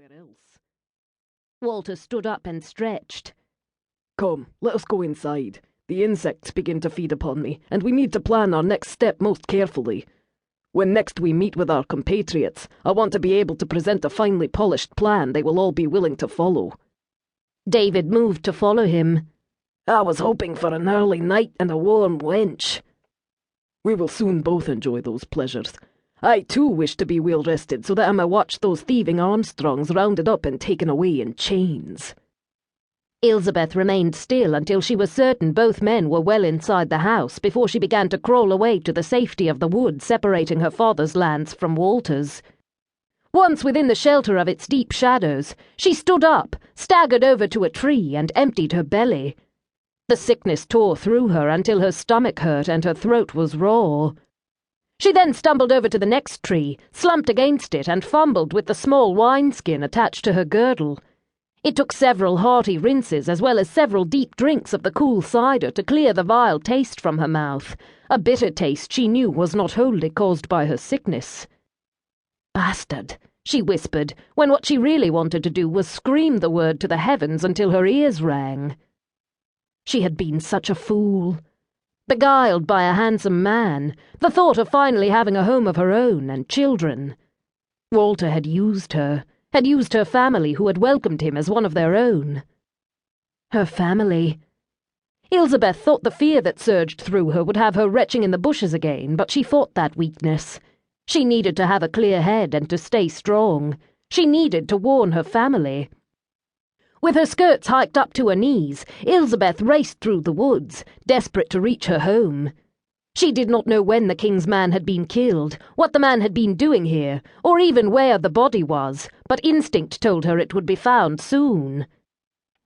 anywhere else. Walter stood up and stretched. Come, let us go inside. The insects begin to feed upon me, and we need to plan our next step most carefully. When next we meet with our compatriots, I want to be able to present a finely polished plan they will all be willing to follow. David moved to follow him. I was hoping for an early night and a warm wench. We will soon both enjoy those pleasures. I too wish to be well rested so that I may watch those thieving Armstrongs rounded up and taken away in chains. Ilsabeth remained still until she was certain both men were well inside the house before she began to crawl away to the safety of the wood separating her father's lands from Walter's. Once within the shelter of its deep shadows, she stood up, staggered over to a tree, and emptied her belly. The sickness tore through her until her stomach hurt and her throat was raw. She then stumbled over to the next tree, slumped against it, and fumbled with the small wineskin attached to her girdle. It took several hearty rinses as well as several deep drinks of the cool cider to clear the vile taste from her mouth, a bitter taste she knew was not wholly caused by her sickness. Bastard, she whispered, when what she really wanted to do was scream the word to the heavens until her ears rang. She had been such a fool. Beguiled by a handsome man, the thought of finally having a home of her own and children. Walter had used her family who had welcomed him as one of their own. Her family. Ilsabeth thought the fear that surged through her would have her retching in the bushes again, but she fought that weakness. She needed to have a clear head and to stay strong. She needed to warn her family. With her skirts hiked up to her knees, Ilsabeth raced through the woods, desperate to reach her home. She did not know when the king's man had been killed, what the man had been doing here, or even where the body was, but instinct told her it would be found soon.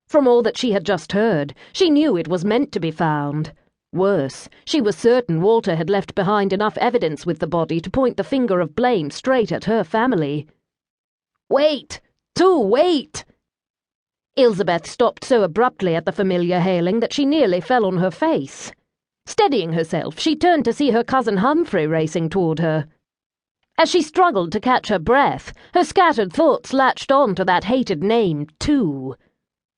From all that she had just heard, she knew it was meant to be found. Worse, she was certain Walter had left behind enough evidence with the body to point the finger of blame straight at her family. Wait! Wait! Ilsabeth stopped so abruptly at the familiar hailing that she nearly fell on her face. Steadying herself, she turned to see her cousin Humphrey racing toward her. As she struggled to catch her breath, her scattered thoughts latched on to that hated name, too.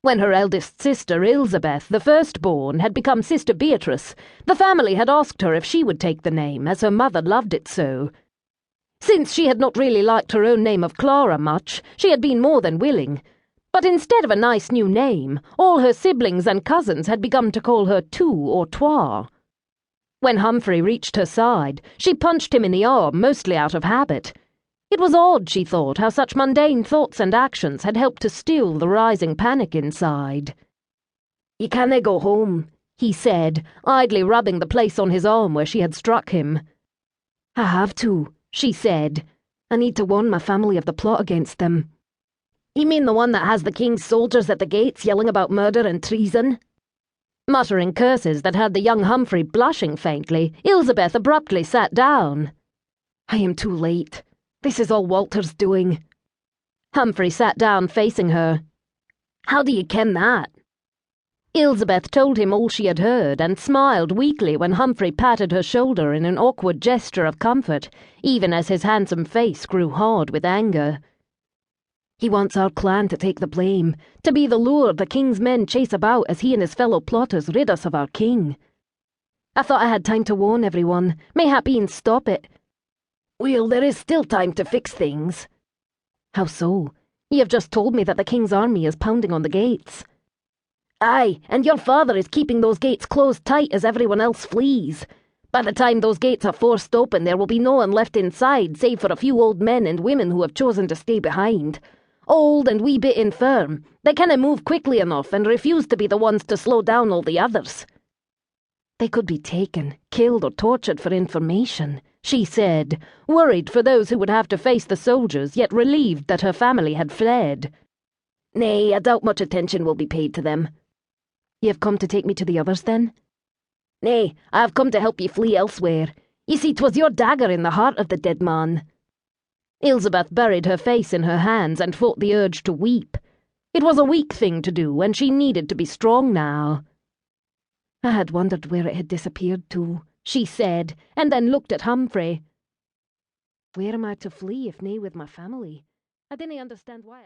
When her eldest sister, Ilsabeth, the firstborn, had become Sister Beatrice, the family had asked her if she would take the name, as her mother loved it so. Since she had not really liked her own name of Clara much, she had been more than willing. But instead of a nice new name, all her siblings and cousins had begun to call her Tu or Twa. When Humphrey reached her side, she punched him in the arm, mostly out of habit. It was odd, she thought, how such mundane thoughts and actions had helped to still the rising panic inside. "You canna go home," he said, idly rubbing the place on his arm where she had struck him. "I have to," she said. "I need to warn my family of the plot against them." "You mean the one that has the king's soldiers at the gates yelling about murder and treason?" Muttering curses that had the young Humphrey blushing faintly, Ilsabeth abruptly sat down. "I am too late. This is all Walter's doing." Humphrey sat down facing her. "How do you ken that?" Ilsabeth told him all she had heard and smiled weakly when Humphrey patted her shoulder in an awkward gesture of comfort, even as his handsome face grew hard with anger. "He wants our clan to take the blame, to be the lure the king's men chase about as he and his fellow plotters rid us of our king. I thought I had time to warn everyone, mayhap e'en stop it." "Well, there is still time to fix things." "How so? You have just told me that the king's army is pounding on the gates." "Aye, and your father is keeping those gates closed tight as everyone else flees. By the time those gates are forced open, there will be no one left inside save for a few old men and women who have chosen to stay behind. Old and wee bit infirm, they canna move quickly enough and refuse to be the ones to slow down all the others." "They could be taken, killed or tortured for information," she said, worried for those who would have to face the soldiers, yet relieved that her family had fled. "Nay, I doubt much attention will be paid to them." "You have come to take me to the others, then?" "Nay, I have come to help you flee elsewhere. You see, 'twas your dagger in the heart of the dead man." Ilsabeth buried her face in her hands and fought the urge to weep. It was a weak thing to do, and she needed to be strong now. "I had wondered where it had disappeared to," she said, and then looked at Humphrey. "Where am I to flee if nae with my family? I didn't understand why."